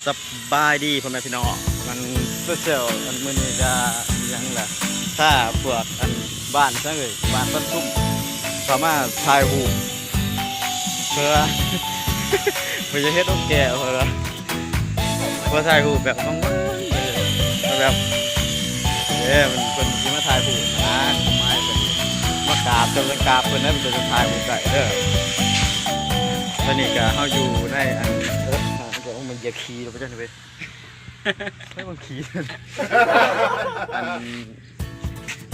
สบายดีพ่อแม่พี่น้องมันเพื่อเซลอันมื้อนี้จะยังแหละถ้าพวกอันบ้านซะเลยบ้านต้นทุ่มสามารถถ่ายรูปเพื่อ เพื่อจะเฮ็ดโอเคเพื่อถ่ายรูปแบบมั่งๆแบบมันเป็นที่มาถ่ายรูปนะไม่เป็นมากราบจนกราบเพิ่นนั้นเป็นจะถ่ายรูปได้เด้อตอนนี้ก็เฮาอยู่ในอันเดี๋ยวมันเหยียบขี้เราไปจังได๋ให้มันขี้อัน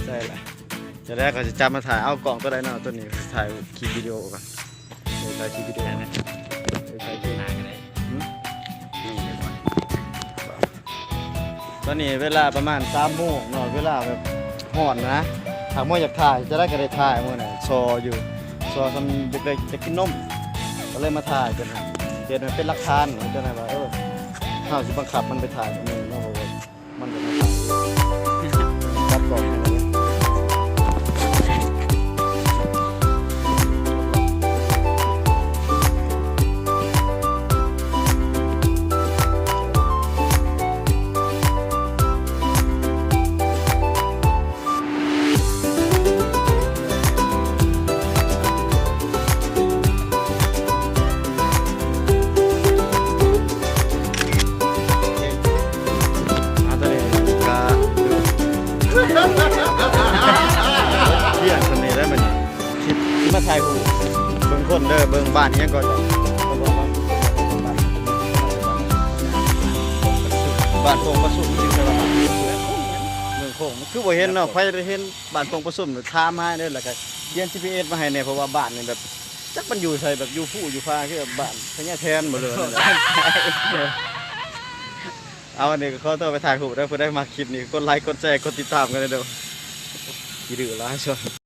ใช่แหละจะแรกก็จะจำมาถ่ายเอากล่องตัวใดเนาะตัวนี้ถ่ายคลิปวิดีโอก่อนถ่ายคลิปวิดีโอนะถ่ายคลิปหน้าก็ได้ตอนนี้เวลาประมาณ3 โมงเนาะเวลาแบบร้อนนะหากมื้ออยากถ่ายจะได้ก็ได้ถ่ายมื้อน่ะซออยู่ซอทำเด็กๆจะกินนมก็เลยมาถ่ายกันนะเห็นมันเป็นหลักฐานจังได๋ว่าเฮาสิบังคับมันไปถ่ายมื้อเนาะมันก็มาถ่ายตัดกล่องให้เลยมาถ่ายหูเบิ่งคนเด้อเบิ่งบ้านยังก่อนบ้านโป่งประสุมจริงๆแล้วเมืองโค้งมันคือบ่เห็นเนาะใครได้เห็นบ้านโป่งประสุมถามหาเด้อแล้วก็เรียน GPS มาให้แน่เพราะว่าบ้านนี่แบบจักมันอยู่ไสแบบอยู่ผู้อยู่ฟ้าคือบ้านพญาแทนบ่เลยเอาอันนี้ก็ขอตัวไปถ่ายรูปเด้อเพื่อได้มาคลิปนี้กดไลค์กดแชร์กดติดตามกันเด้อขี้ดื้อหลายชน